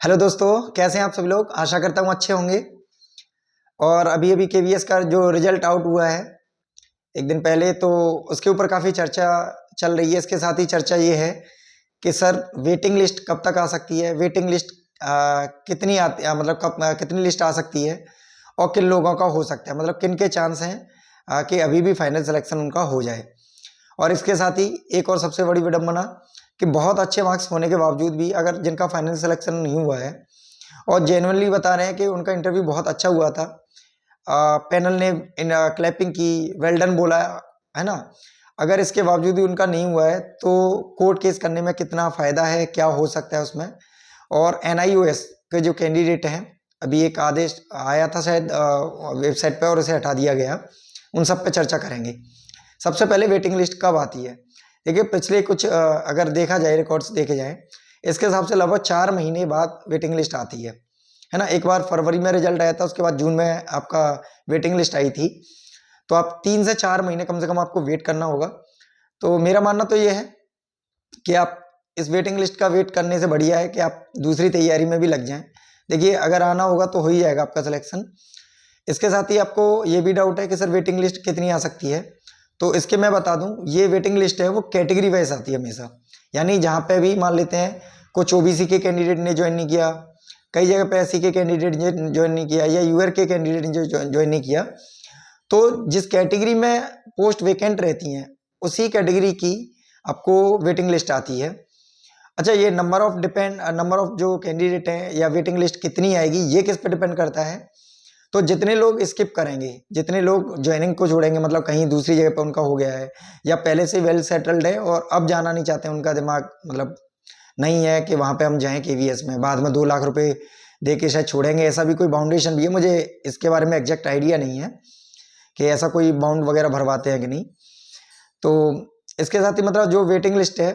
Hello दोस्तों, कैसे हैं आप सभी लोग। आशा करता हूँ अच्छे होंगे। और अभी अभी केवीएस का जो रिजल्ट आउट हुआ है एक दिन पहले, तो उसके ऊपर काफ़ी चर्चा चल रही है। इसके साथ ही चर्चा ये है कि सर वेटिंग लिस्ट कब तक आ सकती है, वेटिंग लिस्ट कितनी आती मतलब कब कितनी लिस्ट आ सकती है और किन लोगों का हो सकता है, मतलब किन के चांस हैं कि अभी भी फाइनल सिलेक्शन उनका हो जाए। और इसके साथ ही एक और सबसे बड़ी विडंबना कि बहुत अच्छे मार्क्स होने के बावजूद भी अगर जिनका फाइनल सिलेक्शन नहीं हुआ है और जेन्युइनली बता रहे हैं कि उनका इंटरव्यू बहुत अच्छा हुआ था, पैनल ने इन क्लैपिंग की, वेल डन बोला, है ना। अगर इसके बावजूद भी उनका नहीं हुआ है तो कोर्ट केस करने में कितना फ़ायदा है, क्या हो सकता है उसमें। और एनआईओएस के जो कैंडिडेट हैं, अभी एक आदेश आया था शायद वेबसाइट पे और उसे हटा दिया गया, उन सब पे चर्चा करेंगे। सबसे पहले वेटिंग लिस्ट कब आती है। देखिए पिछले कुछ अगर देखा जाए, रिकॉर्ड्स देखे जाए, इसके हिसाब से लगभग 4 महीने बाद वेटिंग लिस्ट आती है ना। एक बार फरवरी में रिजल्ट आया था, उसके बाद जून में आपका वेटिंग लिस्ट आई थी। तो आप 3 से 4 महीने कम से कम आपको वेट करना होगा। तो मेरा मानना तो ये है कि आप इस वेटिंग लिस्ट का वेट करने से बढ़िया है कि आप दूसरी तैयारी में भी लग जाएं। देखिए अगर आना होगा तो हो ही जाएगा आपका सिलेक्शन। इसके साथ ही आपको ये भी डाउट है कि सर वेटिंग लिस्ट कितनी आ सकती है। तो इसके मैं बता दूं, ये वेटिंग लिस्ट है वो कैटेगरी वाइज आती है हमेशा। यानी जहाँ पे भी मान लेते हैं कुछ ओबीसी के कैंडिडेट ने ज्वाइन नहीं किया, कई जगह पे एससी के कैंडिडेट ने ज्वाइन नहीं किया, या यूआर के कैंडिडेट ने ज्वाइन नहीं किया, तो जिस कैटेगरी में पोस्ट वेकेंट रहती हैं उसी कैटेगरी की आपको वेटिंग लिस्ट आती है। अच्छा, ये नंबर ऑफ जो कैंडिडेट हैं या वेटिंग लिस्ट कितनी आएगी, ये किस पे डिपेंड करता है। तो जितने लोग स्किप करेंगे, जितने लोग ज्वाइनिंग को छोड़ेंगे, मतलब कहीं दूसरी जगह पे उनका हो गया है या पहले से वेल सेटल्ड है और अब जाना नहीं चाहते, उनका दिमाग मतलब नहीं है कि वहाँ पे हम जाएं केवीएस में, बाद में 2 लाख रुपए दे के शायद छोड़ेंगे, ऐसा भी कोई बाउंडेशन भी है। मुझे इसके बारे में एग्जैक्ट आइडिया नहीं है कि ऐसा कोई बाउंड वगैरह भरवाते हैं कि नहीं। तो इसके साथ ही मतलब जो वेटिंग लिस्ट है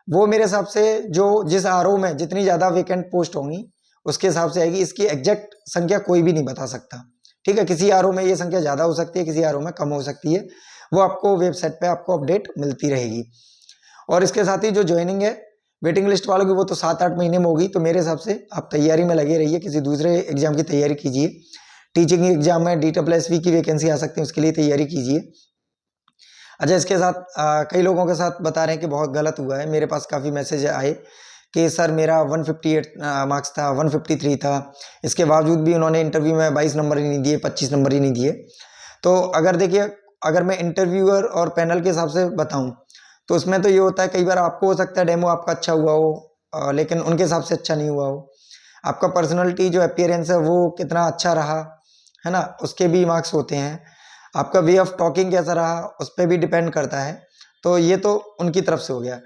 वो मेरे हिसाब से जो जिस आरओ में जितनी ज़्यादा वेकेंट पोस्ट होंगी उसके हिसाब से आएगी। इसकी एग्जैक्ट संख्या कोई भी नहीं बता सकता, ठीक है। किसी आरओ में ये संख्या ज़्यादा हो सकती है, किसी आरओ में कम हो सकती है, वो आपको वेबसाइट पे आपको अपडेट मिलती रहेगी। और इसके साथ ही जो ज्वाइनिंग है वेटिंग लिस्ट वालों की, वो तो 7-8 महीने में होगी। तो मेरे हिसाब से आप तैयारी में लगे रहिए, किसी दूसरे एग्जाम की तैयारी कीजिए। टीचिंग एग्जाम में DSSV की वैकेंसी आ सकती है, उसके लिए तैयारी कीजिए। अच्छा, इसके साथ कई लोगों के साथ बता रहे हैं कि बहुत गलत हुआ है। मेरे पास काफ़ी मैसेज आए कि सर मेरा 158 मार्क्स था, 153 था, इसके बावजूद भी उन्होंने इंटरव्यू में 22 नंबर ही नहीं दिए, 25 नंबर ही नहीं दिए। तो अगर देखिए, अगर मैं इंटरव्यूअर और पैनल के हिसाब से बताऊं तो उसमें तो ये होता है, कई बार आपको हो सकता है डेमो आपका अच्छा हुआ हो, लेकिन उनके हिसाब से अच्छा नहीं हुआ हो। आपका पर्सनैलिटी जो अपीयरेंस है वो कितना अच्छा रहा, है ना, उसके भी मार्क्स होते हैं। आपका वे ऑफ टॉकिंग कैसा रहा उस पर भी डिपेंड करता है। तो ये तो उनकी तरफ से हो गया।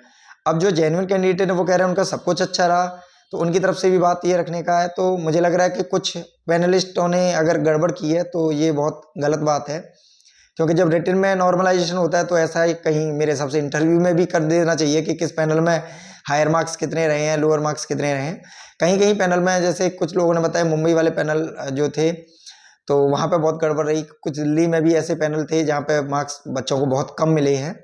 अब जो जेन्युइन कैंडिडेट है वो कह रहे हैं उनका सब कुछ अच्छा रहा, तो उनकी तरफ से भी बात ये रखने का है। तो मुझे लग रहा है कि कुछ पैनलिस्टों ने अगर गड़बड़ की है तो ये बहुत गलत बात है, क्योंकि जब रिटन में नॉर्मलाइजेशन होता है तो ऐसा ही कहीं मेरे हिसाब से इंटरव्यू में भी कर देना चाहिए कि किस पैनल में हायर मार्क्स कितने रहे हैं, लोअर मार्क्स कितने रहे हैं। कहीं कहीं पैनल में, जैसे कुछ लोगों ने बताया मुंबई वाले पैनल जो थे, तो वहाँ पे बहुत गड़बड़ रही। कुछ दिल्ली में भी ऐसे पैनल थे जहाँ पे मार्क्स बच्चों को बहुत कम मिले हैं।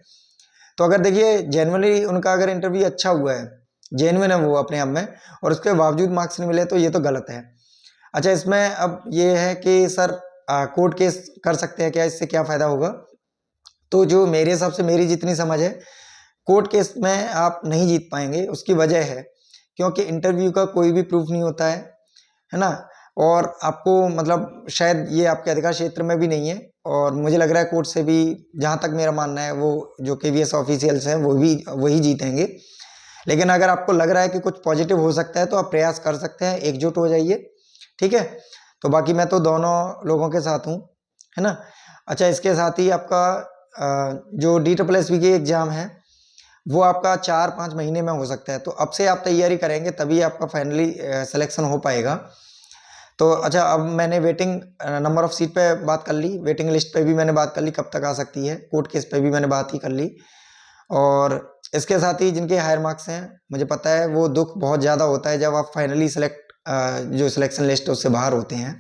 तो अगर देखिए जेनुअनली उनका अगर इंटरव्यू अच्छा हुआ है, जेन्युइन है वो अपने आप में, और उसके बावजूद मार्क्स नहीं मिले, तो ये तो गलत है। अच्छा, इसमें अब ये है कि सर कोर्ट केस कर सकते हैं क्या, इससे क्या फ़ायदा होगा। तो जो मेरे हिसाब से, मेरी जितनी समझ है, कोर्ट केस में आप नहीं जीत पाएंगे। उसकी वजह है क्योंकि इंटरव्यू का कोई भी प्रूफ नहीं होता है ना। और आपको मतलब शायद ये आपके अधिकार क्षेत्र में भी नहीं है, और मुझे लग रहा है कोर्ट से भी, जहाँ तक मेरा मानना है, वो जो केवीएस ऑफिशियल्स हैं वो भी वही जीतेंगे। लेकिन अगर आपको लग रहा है कि कुछ पॉजिटिव हो सकता है तो आप प्रयास कर सकते हैं, एकजुट हो जाइए, ठीक है। तो बाकी मैं तो दोनों लोगों के साथ हूँ, है ना। अच्छा, इसके साथ ही आपका जो DSSB की एग्ज़ाम है वो आपका 4-5 महीने में हो सकता है। तो अब से आप तैयारी करेंगे तभी आपका फाइनली सिलेक्शन हो पाएगा। तो अच्छा, अब मैंने वेटिंग नंबर ऑफ सीट पे बात कर ली, वेटिंग लिस्ट पे भी मैंने बात कर ली कब तक आ सकती है, कोर्ट केस पे भी मैंने बात ही कर ली। और इसके साथ ही जिनके हायर मार्क्स हैं, मुझे पता है वो दुख बहुत ज़्यादा होता है जब आप फाइनली जो सिलेक्शन लिस्ट उससे बाहर होते हैं।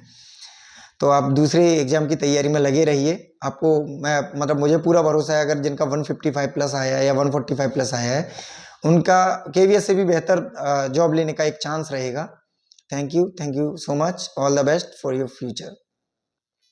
तो आप दूसरे एग्जाम की तैयारी में लगे रहिए। आपको मैं मतलब मुझे पूरा भरोसा है, अगर जिनका 155 प्लस आया है या 145 प्लस आया है, उनका केवीएस से भी बेहतर जॉब लेने का एक चांस रहेगा। Thank you so much, all the best for your future.